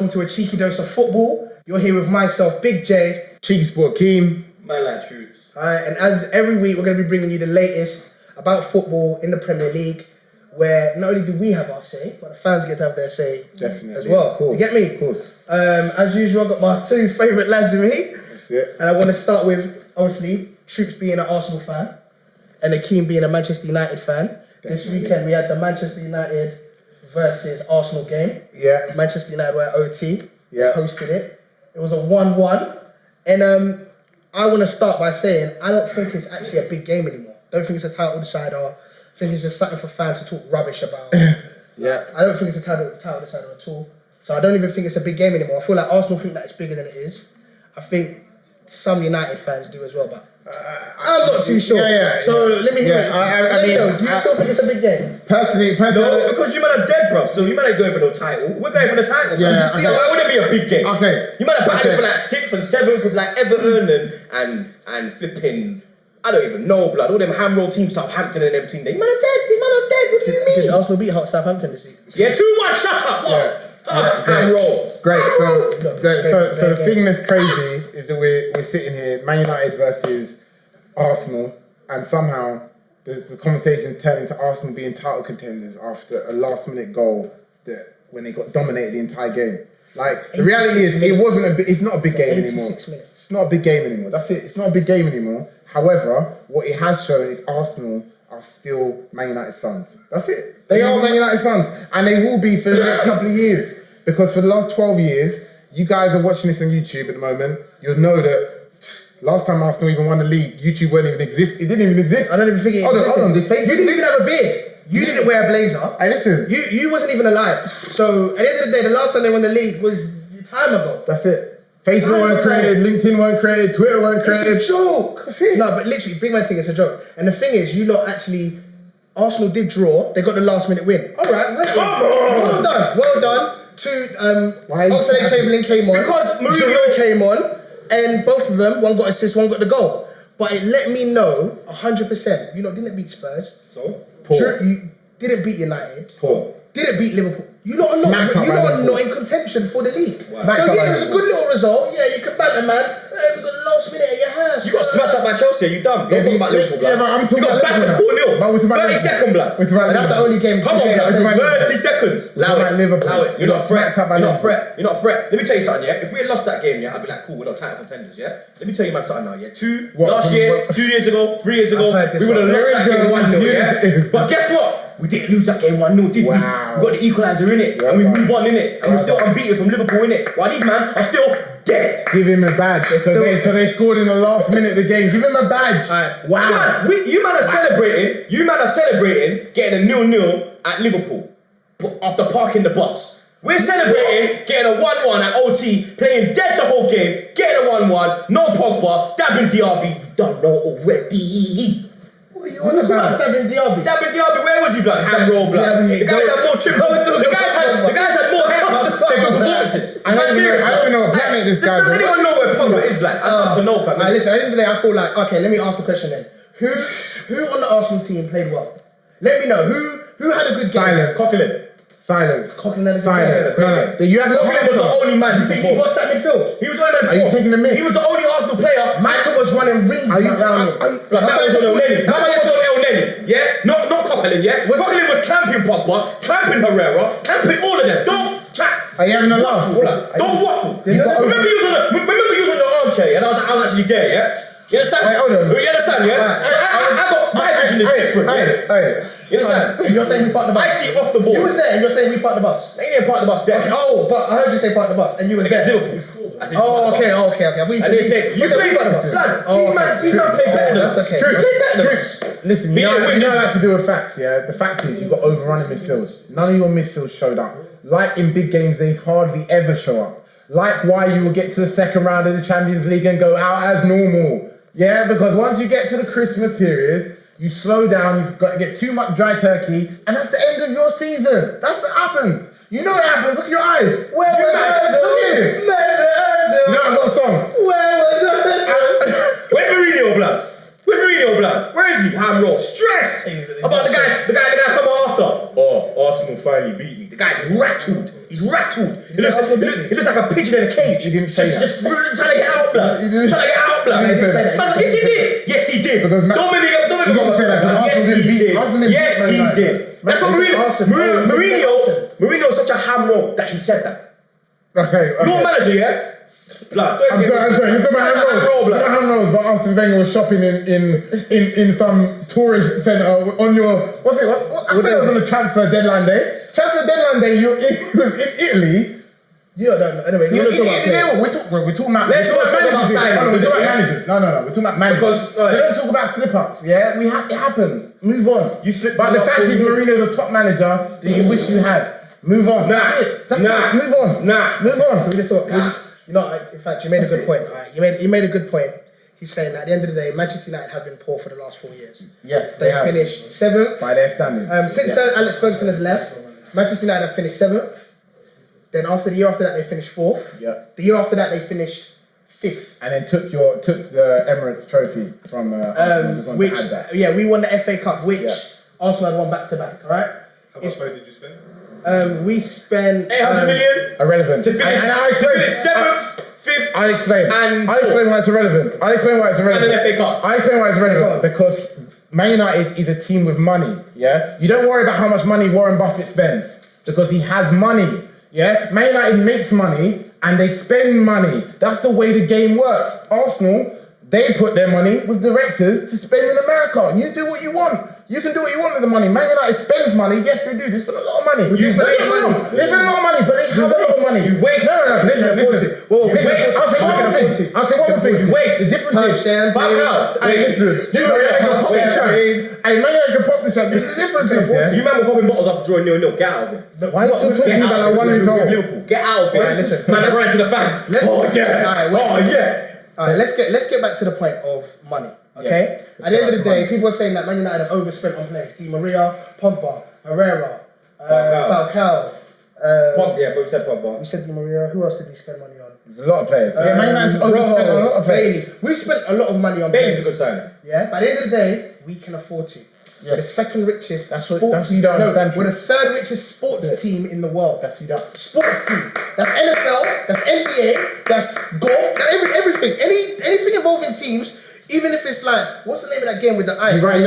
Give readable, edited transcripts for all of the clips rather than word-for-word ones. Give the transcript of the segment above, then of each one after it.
welcome to a cheeky dose of football. You're here with myself, Big J, Cheeky Sport Keem, Man like Truths. Alright, and as every week, we're going to be bringing you the latest about football in the Premier League, where not only do we have our say, but the fans get to have their say as well. Of course, you get me? Of course. As usual, I've got my two favourite lads with me. That's it. And I want to start with, obviously, Troops being an Arsenal fan and Akeem being a Manchester United fan. Definitely. This weekend, we had the Manchester United versus Arsenal game. Yeah. Manchester United were at OT. Yeah. Hosted it. It was a 1-1. And I want to start by saying I don't think it's actually a big game anymore. Don't think it's a title decider. I think it's just something for fans to talk rubbish about. Yeah. I don't think it's a title decider at all. So I don't even think it's a big game anymore. I feel like Arsenal think that it's bigger than it is. I think some United fans do as well, but I'm not too sure. Yeah. So let me hear it. I mean, do you still think it's a big game? Personally, No, because you man are dead, bro. So you man ain't going for no title. We're going for the title, bro. Yeah, You see, okay. why would it be a big game? Okay. You man are battling Okay. for like 6th and 7th with like Everton and flipping. I don't even know, blood. All them ham roll teams, Southampton and them team. They man are dead. These man are dead. What do you mean? Did Arsenal beat Southampton this week? Yeah, 2-1. Shut up. What? Ham roll. Great. So the Great thing that's crazy is that we're sitting here, Man United versus Arsenal, and somehow the conversation's turned into Arsenal being title contenders after a last-minute goal that when they got dominated the entire game. Like the reality is, it's not a big game anymore. 86 minutes. It's not a big game anymore. That's it. It's not a big game anymore. However, what it has shown is Arsenal are still Man United sons. That's it. They are Man United sons, and they will be for the next couple of years. Because for the last 12 years, you guys are watching this on YouTube at the moment. You'll know that last time Arsenal even won the league, YouTube wouldn't even exist. It didn't even exist. I don't even think it existed. Hold on. You didn't even have a beard. You didn't wear a blazer. Hey, listen. You wasn't even alive. So at the end of the day, the last time they won the league was time ago. That's it. Facebook weren't created, LinkedIn weren't created, Twitter weren't created. It's a joke. That's it. No, but literally, big man thing, it's a joke. And the thing is, you lot actually, Arsenal did draw. They got the last minute win. All right, well done. Oxlade-Chamberlain came on. Because Mourinho Giroud came on, and both of them, one got assist, one got the goal. But it let me know 100%. You lot didn't beat Spurs. So? You didn't beat United. Poor. Didn't beat Liverpool. You lot are not in contention for the league. Wow. So yeah, it was a good little result. Yeah, you can banter, man. Hey, we got the last minute at your house. You got smacked up by Chelsea, you dumb. Don't talk about Liverpool, blood. Yeah, but I'm talking You got about battered Liverpool 4-0. now. But we're talking about 30 Liverpool. second, blood. We're talking about That's the only game. Come on, blood. 30 seconds. Allow it. Liverpool. Allow it. You're not smacked up by You're not Liverpool. You're not threat. Let me tell you something, yeah? If we had lost that game, yeah, I'd be like, cool, we're not title contenders, yeah? Let me tell you, man, something now, yeah? Last year, 2 years ago, 3 years ago, I've heard this we would have one. lost that game Very 1-0, good. yeah? But guess what? We didn't lose that game 1-0, did we? Wow. We got the equaliser in it, and we move on in it, and we're still unbeaten from Liverpool in it. While these man are still dead. Give him a badge because they scored in the last minute of the game. Give him a badge. Alright. Wow. Man, you man are celebrating. You man are celebrating getting a 0-0 at Liverpool after parking the bus. We're celebrating getting a 1-1 at OT, playing dead the whole game, getting a 1-1, no Pogba, dabbing Diaby. You don't know already. What are you on about? Dabbing Diaby. Dabbing Diaby, where was he, blood? Hand roll, blood. The guys had more trips. The guys had more haircuts than good performances. I don't even know what planet this guy's Does on. anyone know where Pogba is? Like, I have to know, fam. Listen, at the end of the day, I feel like, okay, let me ask the question then. Who on the Arsenal team played well? Let me know. Who had a good game? Silence. Silence. Coquelin had a good Silence. game. No. You have Coquelin was the only man You think he before. bossed that midfield? He was only man Are you before. taking the mick? He was the only Arsenal player. Mata was running rings Are you- around him. Like, that was on El Neni. That was on El Neni. Yeah? Not Coquelin, yeah? Coquelin was clamping Pogba, clamping Herrera, clamping all of them. Don't chat. Are you having a laugh? Don't waffle. You got- Remember you was on your armchair, yeah? And I was actually there, yeah? You understand? Wait, hold on. You understand, yeah? So I got my vision is different, yeah? Hey. You understand? You're saying we parked the bus. I see off the ball. You was there and you're saying we parked the bus. They didn't park the bus there. Oh, but I heard you say park the bus and you was Against there. Liverpool. I said Oh, park the okay. bus. I thought you And said they said, you play park the bus. blood. These man play better than us. That's okay. True. Play better than us. Listen, you Beat know it, win that this. to do with facts, yeah? The fact is, you've got overrunning midfields. None of your midfields showed up. Like in big games, they hardly ever show up. Like why you will get to the second round of the Champions League and go out as normal. Yeah, because once you get to the Christmas period, you slow down, you've got to get too much dry turkey, and that's the end of your season. That's what happens. You know what happens, look at your eyes. Where was Ozil? You know I've got a song. Where was Ozil? Where's Mourinho, blood? Where's Mourinho, blood? Where is he? Ham roll. Stressed about the guy come after. Oh, Arsenal finally beat me. The guy's rattled. He's rattled. He said Arsenal beat me. looks like a pigeon in a cage. He didn't say that. Just trying to get out, blood. He didn't- Trying to get out, blood. He didn't say that. Yes, he did. Yes, he did. Because Don't make me You didn't say that. Yes, Arsenal didn't he beat- did. Arsenal didn't Yes, beat Man he United. did. That's what Mourinho is such a ham roll that he said that. Okay. Your manager, yeah? Blood. I'm sorry. You're talking about hand rolls. blood. Hand rolls, but Arsene Wenger was shopping in some tourist centre on your what? I said it was on the transfer deadline day. Transfer deadline day. It was in Italy. You don't know. Anyway, you want to talk about players. We're talking about. Let's not talk about managers. signings, We're talking about yeah? managers. No. We're talking about managers. Because, So don't talk about slip-ups. Yeah, it happens. Move on. You slipped But the the last fact 4 is, years. Mourinho's a top manager that you wish you had. Move on. Nah. That's Nah. it. Move on. Nah. Move on. We just thought, you know, in fact, you made a good point. Right? You made a good point. He's saying that at the end of the day, Manchester United have been poor for the last 4 years. Yes, They have. finished 7th. By their standards. Since Yes. Sir Alex Ferguson has left, Manchester United have finished 7th. Then after the year after that, they finished 4th. Yeah. The year after that, they finished 5th. And then took the Emirates trophy from Arsenal. Just wanted to add that. Yeah, we won the FA Cup, which Yeah. Arsenal had won back to back. All right. How much money did you spend? We spent 800 million Irrelevant. to finish, And I'll to explain. finish 7th, 5th. I'll explain. And I'll explain why it's irrelevant. And an FA Cup. I'll explain why it's Go irrelevant. on. Because Man United is a team with money. Yeah. You don't worry about how much money Warren Buffett spends because he has money. Yeah. Man United makes money and they spend money. That's the way the game works. Arsenal, they put their money with directors to spend in America. You do what you want. You can do what you want with the money. Man United spends money. Yes, they do. They spend a lot of money. You spend waste a lot of money. money. They spend a lot of money, but they have a lot of money. You waste. No. Listen. Well, Listen, waste. I'll say one more thing. I'll say one more thing. You waste. The difference is. champagne. Fuck out. Hey, listen. You know, Man United can pop the champagne. Hey, Man United can pop the champagne. The difference is, yeah. You man were popping bottles after drawing 0-0. Get out of it. Why are you still talking Get about out that one of it. result? Liverpool. Get out of it. Alright, listen. Man, that's right to the fans. Oh yeah. Alright, wait. Oh yeah. Alright, let's get back to the point of money. Okay. At the end of the day, people are saying that Man United have overspent on players. Di Maria, Pogba, Herrera, Falcao. Yeah, but we said Pogba. We said Di Maria. Who else did we spend money on? There's a lot of players. Yeah, Man United's overspent on a lot of players. Bailey. We've spent a lot of money on Bailey's a players. good signing. Yeah. But at the end of the day, we can afford to. We're the second richest That's sports. what you don't understand. We're the third richest sports team in the world. That's you don't. Sports team. That's NFL. That's NBA. That's golf. Everything. Anything involving teams. Even if it's like, what's the name of that game with the ice? You write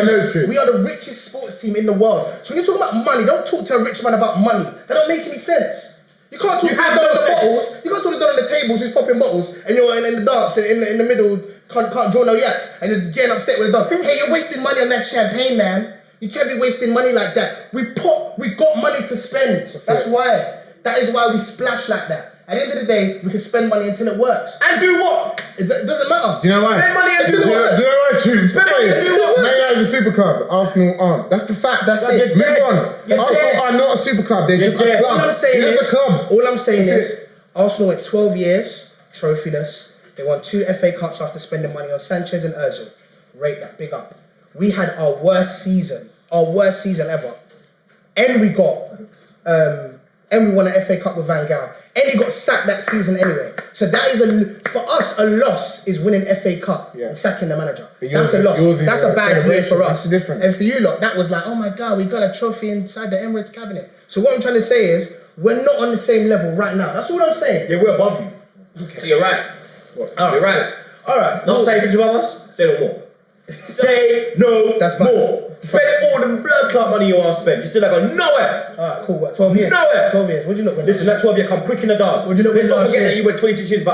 notes, Chris. We are the richest sports team in the world. So when you talk about money, don't talk to a rich man about money. That don't make any sense. You can't talk to the have guy on no the sense. bottles. You can't talk to the guy on the tables who's popping bottles, and you're in the dance in the middle can't draw no yaks, and you're getting upset with the dog. Hey, you're wasting money on that champagne, man. You can't be wasting money like that. We got money to spend. That's why. That is why we splash like that. At the end of the day, we can spend money until it works. And do what? It doesn't matter. Do you know why? Spend money and Until do it what? works. Do you know why, Tune? Spend money and do what? Man United is a super club. Arsenal aren't. That's the fact. That's Like it. you're Move dead. on. Yes, Arsenal yeah. are not a super club. They're Yes, just a yeah. club. All I'm saying They're is, just a club. all I'm saying That's is, Arsenal at 12 years, trophyless. They won 2 FA Cups after spending money on Sanchez and Ozil. Rate that, big up. We had our worst season ever. And we won an FA Cup with Van Gaal. And he got sacked that season anyway. So that is for us, a loss is winning FA Cup and sacking the manager. But yours That's a loss. is That's a a bad year for celebration. us. That's different. And for you lot, that was like, oh my God, we got a trophy inside the Emirates cabinet. So what I'm trying to say is, we're not on the same level right now. That's all I'm saying. Yeah, we're above you. So you're right. You're right. Alright. Don't say anything about us. Say no more. Say no That's fine. more. Spend all the blood clot money you want to spend. You still not going nowhere. Alright, cool. What, 12 years? Nowhere. 12 years. What'd you look with? Listen, that 12 year come quick in the dark. Would you look Let's with not last forget year? that you went 26 years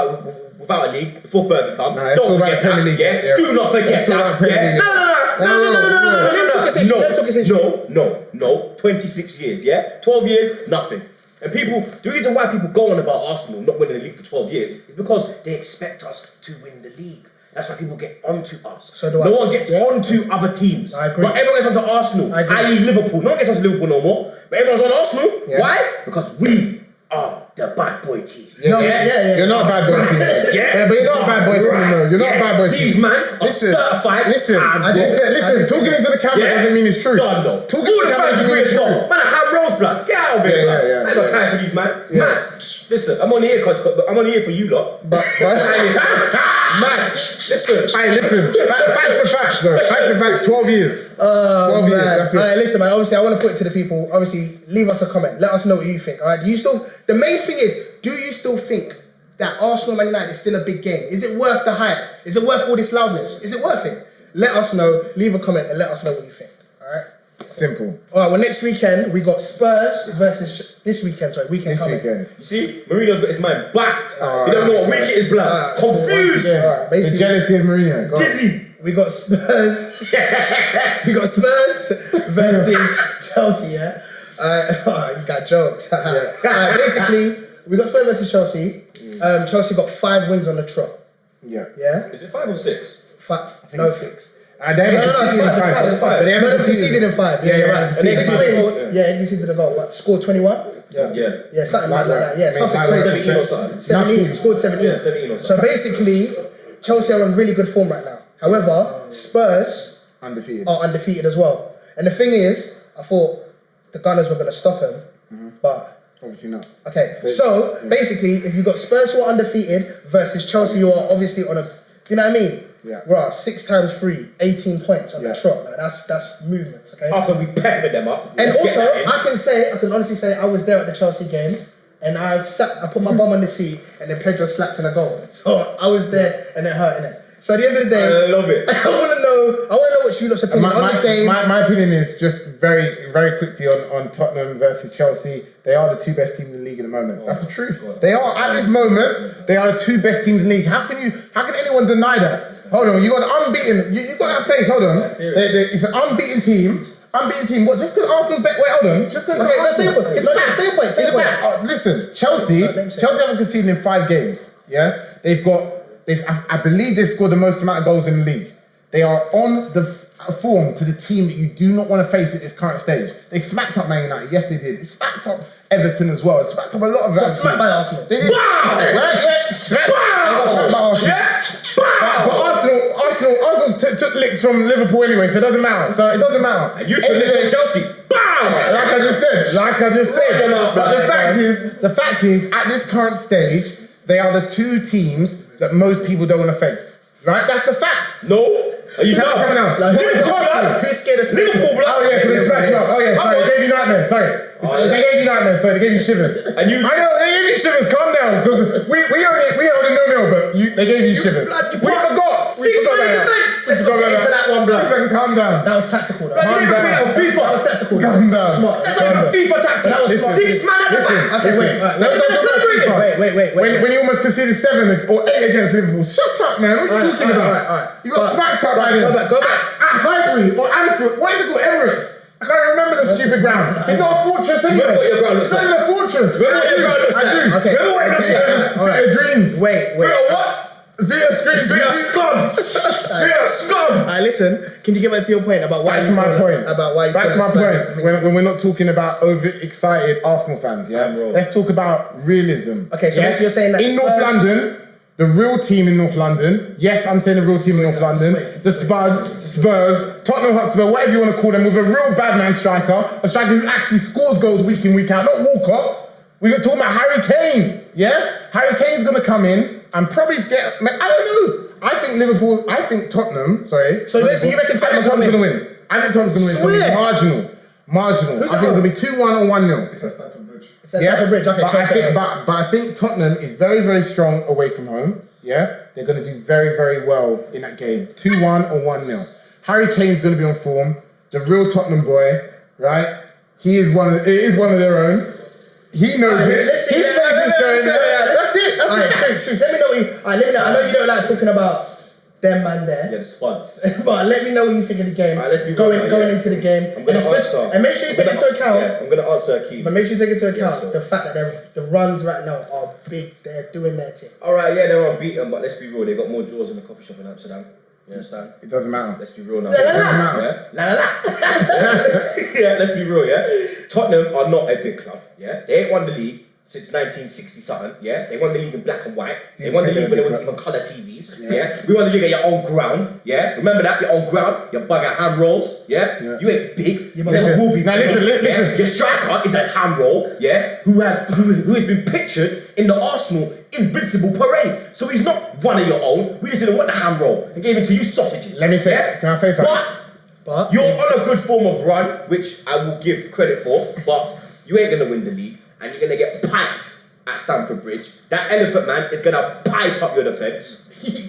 without a league before Fergie come. Nah, let's Don't talk about forget the Premier that. League. Yeah. Yeah. Do not forget Let's talk about that. Premier Yeah. League. Let him talk his age. No. 26 years. Yeah. 12 years, nothing. And people, the reason why people go on about Arsenal not winning the league for 12 years is because they expect us to win the league. That's why people get onto us. So do I. No one gets onto other teams. I agree. But everyone gets onto Arsenal, I agree. i.e. Liverpool. No one gets onto Liverpool no more. But everyone's on Arsenal. Yeah. Why? Because we are the bad boy team. Yeah. You're not a bad boy team. Yeah. But you're not a bad boy team, no. You're not a bad boy team. These man are certified. Listen. and Listen. Talking into the camera doesn't mean it's true. Done though. Talking All to the the camera fans doesn't mean agree it's as true. well. Man, I have Rose blood. Get out of here. Yeah, man. yeah. I ain't got time for these man. Yeah. Man, listen, I'm on here for you lot. But Man, listen. Hey, listen. Facts are facts, though. Facts are facts. 12 years. 12 years. That's it. Alright, listen, man. Obviously, I want to put it to the people. Obviously, leave us a comment. Let us know what you think. Alright, do you still? The main thing is, do you still think that Arsenal Man United is still a big game? Is it worth the hype? Is it worth all this loudness? Is it worth it? Let us know. Leave a comment and let us know what you think. Alright. Simple. Alright. Well, next weekend we got Spurs versus this weekend. Sorry, weekend This coming. weekend. You see, Mourinho's got his mind baffed. He don't know what week it is, blood. Confused. Alright, The basically, jealousy of Mourinho. Go on. Dizzy. we got Spurs. We got Spurs versus Chelsea. Yeah. You got jokes. Basically, we got Spurs versus Chelsea. Chelsea got 5 wins on the trot. Yeah. Yeah. Is it 5 or 6? No, 6. And they haven't conceded in five. It's But they haven't conceded in 5. Yeah, you're right. And they conceded goals. Yeah, he conceded a goal. What? Scored 21. Yeah. Yeah, something like that. Yeah, Mate, something that was crazy. 17 or something. 17. Scored 17. Yeah, 17 or So something. basically, Chelsea are in really good form right now. However, Spurs Undefeated. are undefeated as well. And the thing is, I thought the Gunners were going to stop him, but Obviously not. okay. So basically, if you got Spurs who are undefeated versus Chelsea who are obviously on a, you know what I mean? Yeah. Right, 6 times 3, 18 points on the Yeah. trot. Like, that's movement. Okay. After we peppered them up. And let's get also, that in. I can honestly say I was there at the Chelsea game, and I put my bum on the seat, and then Pedro slapped in a goal. So I was there, and it hurt, innit? So at the end of the day, I love it. I want to know what you lot's opinion on the game. My opinion is just very, very quickly on Tottenham versus Chelsea. They are the 2 best teams in the league at the moment. That's the truth. They are at this moment. They are the 2 best teams in the league. How can anyone deny that? Hold on, you got an unbeaten. You got that face. Hold on. It's an unbeaten team. Unbeaten team. What? Just because Arsenal bet? Wait, hold on. Just because Same point. Listen, Chelsea haven't conceded in 5 games. Yeah, I believe they've scored the most amount of goals in the league. They are on the form to the team that you do not want to face at this current stage. They smacked up Man United. Yes, they did. They smacked up Everton as well. They smacked up a lot of that. Smacked by Arsenal. They did. Wow! Smacked by Arsenal. But Arsenal took licks from Liverpool anyway, so it doesn't matter. And you took it from Chelsea. Bam! Like I just said. But the fact is, at this current stage, they are the 2 teams that most people don't want to face. Right? That's the fact. No. Are you Tell me someone else. Who's scared of Liverpool, blood. Oh yeah, because they smacked you up. Oh yeah, sorry, they gave you nightmares. Sorry, they gave you nightmares. Sorry, they gave you shivers. And you- I know they gave you shivers. Calm down, because we held a 0-0, but they gave you shivers. blood, you We forgot. We forgot about that. Let's not get into that one, blood. Listen, calm down. That was tactical, though. Blood, you Calm didn't down. play on FIFA. That was tactical. Calm down. Smart. That's not even FIFA tactics. That was Listen. 6 man at the back. Okay, wait. When you almost conceded 7 or 8 against Liverpool, shut up, man. What are you talking about? Alright. You got smacked up by them. Go back. At Highbury or Anfield. What is it called? Emirates. I can't remember the stupid ground. It's not a fortress anyway. Remember what your ground looks It's not even a fortress. Remember what your ground looks I like. do. Okay. Remember what it looks like. Via dreams. Wait. What? Via screens. Via scums. Via scum. Alright, listen. Can you get back to your point about why Back you to my feel point. about why you Back to feel my Spurs point. When we're not talking about overexcited Arsenal fans, yeah. Let's talk about realism. Okay, so you're saying that in North Spurs- London, the real team in North London. Yes, I'm saying the real team in North London. The Spurs, Tottenham Hotspur, whatever you want to call them, with a real bad man striker, a striker who actually scores goals week in, week out, not Walcott. We're talking about Harry Kane. Yeah, Harry Kane's gonna come in and probably get. I don't know. I think Tottenham. Sorry. So basically, you reckon Tottenham's gonna win? I think Tottenham's gonna win. Swear. Marginal. I think it's gonna be 2-1 or 1-0. It's at Stamford Bridge. It's at Stamford Bridge. Okay, but I think Tottenham is very, very strong away from home. Yeah, they're going to do very, very well in that game. 2-1 or 1-0. Harry Kane's going to be on form. The real Tottenham boy, right? It is one of their own. He knows it. His face is showing. That's it. Let me know what you. Let me know. I know you don't like talking about them man there. Yeah, the Spuds. But let me know what you think of the game. Alright, let's be going real, yeah. into the game. I'm gonna answer. And make sure you take into account. Yeah, I'm gonna answer a key. But make sure you take into account sir. the fact that the runs right now are big. They're doing their thing. Alright, yeah, they're unbeaten, but let's be real. They got more draws in the coffee shop in Amsterdam. You understand? It doesn't matter. Let's be real now. La, la, la. Doesn't matter. Yeah? La la la. Yeah, let's be real, yeah? Tottenham are not a big club, yeah? They ain't won the league since 1960 something, yeah? They won the league in black and white. They won the league when there wasn't even colour TVs, yeah? We won the league at your own ground, yeah? Remember that? Your own ground, your bug at hand rolls, yeah? You ain't big, you never will be big. Listen. Your striker is a hand roll, yeah? Who has been pictured in the Arsenal invincible parade. So he's not one of your own. We just didn't want the hand roll and gave it to you sausages. Let me say, can I say something? But you're on a good form of run, which I will give credit for, but you ain't gonna win the league. And you're gonna get piped at Stamford Bridge. That elephant man is gonna pipe up your defence.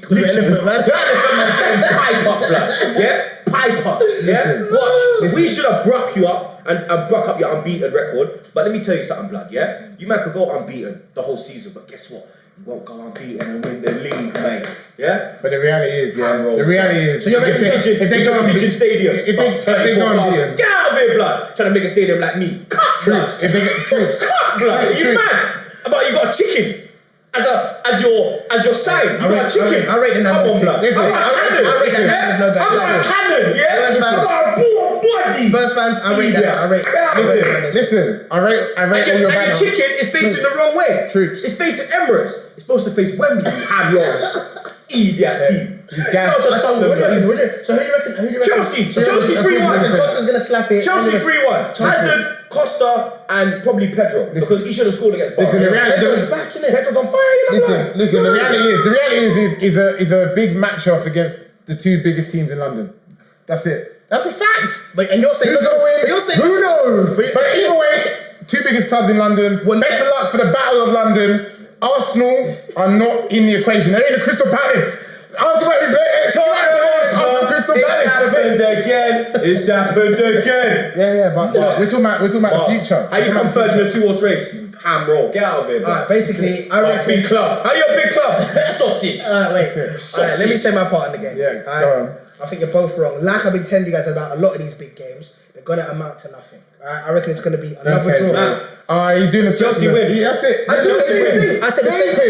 The elephant man. That elephant man's gonna pipe up, blood. Yeah? Pipe up. Yeah? Watch. We should have broke you up and broke up your unbeaten record. But let me tell you something, blood, yeah? You might could go unbeaten the whole season, but guess what? You won't go unbeaten and win the league, mate. Yeah? But the reality is, So you're making if they go Pigeon Stadium. if they go unbeaten, get out of here, blood. Trying to make a stadium like me. Cut, blood. if they get troops. Blood, you mad? But you got a chicken as your sign. You got a chicken. I rate the Come numbers. on, blood. Listen, I got a cannon. I rate the numbers. I got a cannon. Yeah. Spurs I fans. got a body. Spurs fans, I rate that. I rate. Listen, I rate all your And your banners. chicken is facing the wrong way. Troops. It's facing Emirates. It's supposed to face Wembley. Hand rolls. Idiot team. So who do you reckon? Chelsea 3-1. Costa's gonna slap it. Chelsea 3-1. Hazard, Costa, and probably Pedro because he should have scored against Barca. Listen, the reality Pedro's back, innit? Pedro's on fire. You know Listen, the reality is a big match off against the two biggest teams in London. That's it. That's a fact. But and you're saying Who's gonna win? Who knows? But either way, two biggest clubs in London. Best of luck for the Battle of London. Arsenal are not in the equation. They're in the Crystal Palace. Arsenal Crystal It's Palace. happened again. It's happened again. Yeah, but we're talking about the future. How you come third in a 2-horse race? You ham roll. Get out of here, bro. Basically, I reckon. Big club. How you a big club? Sausage. Wait. Alright, let me say my part in the game. Yeah, Alright? go on. I think you're both wrong. Like I've been telling you guys about a lot of these big games, they're gonna amount to nothing. Alright? I reckon it's gonna be another draw. He's doing the Chelsea win. Yeah, that's it. I did the same thing.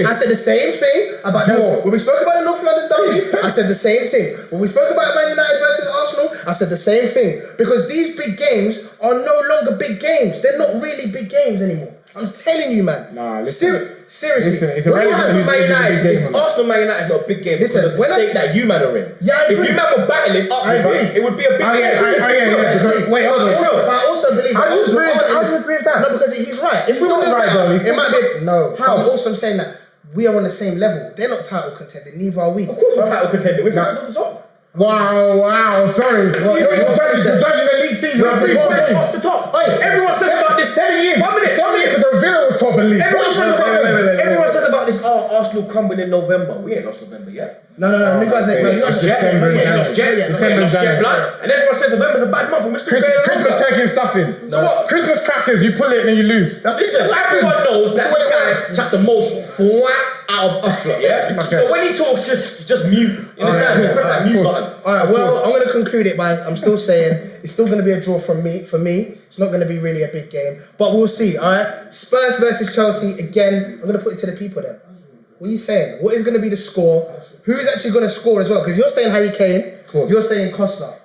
I said the same thing about when we spoke about the North London Duppy. I said the same thing. When we spoke about Man United versus Arsenal, I said the same thing. Because these big games are no longer big games. They're not really big games anymore. I'm telling you, man. Nah, listen. Seriously. Listen, it's a Arsenal Man United. Arsenal Man United is not a big game. Listen, because of the when I state that you man are in. Yeah, I if agree. you man were battling up, it would be a big game. Wait, hold on. But I also believe. How do you agree with that? No, because he's right. If We're we not don't right, though. He's it might be no. How? I'm also saying that we are on the same level. They're not title contending, neither are we. Of course we're title contender. We're title to the top. Wow, sorry. You're judging the league season. We're 3 points off the top. Everyone says about this. 7 years. 1 minute. 7 years ago, Villa was top of the league. Everyone says about this. Arsenal crumbling in November. We ain't lost November yet. No. You guys ain't. You guys December. And everyone says November's a bad month, and we're still going Christmas longer. turkey and stuffing. So what? Christmas crackers, you pull it and then you lose. That's Listen, it. everyone knows that this guy just the most flat out of us, yeah? Okay. So when he talks, just mute. You understand? Just press that mute button. Alright, well, I'm gonna conclude it by I'm still saying it's still gonna be a draw from me. For me, it's not gonna be really a big game, but we'll see. Alright, Spurs versus Chelsea again. I'm gonna put it to the people there. What are you saying? What is gonna be the score? Who's actually gonna score as well? Because you're saying Harry Kane, you're saying Costa.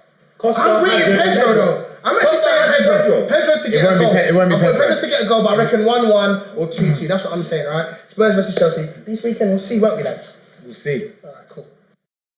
I'm reading Pedro though. I'm actually saying Pedro. Pedro to get a goal. It won't be Pedro to get a goal, but I reckon 1-1 or 2-2. That's what I'm saying, alright? Spurs versus Chelsea. This weekend we'll see, won't we, lads? We'll see. Alright, cool.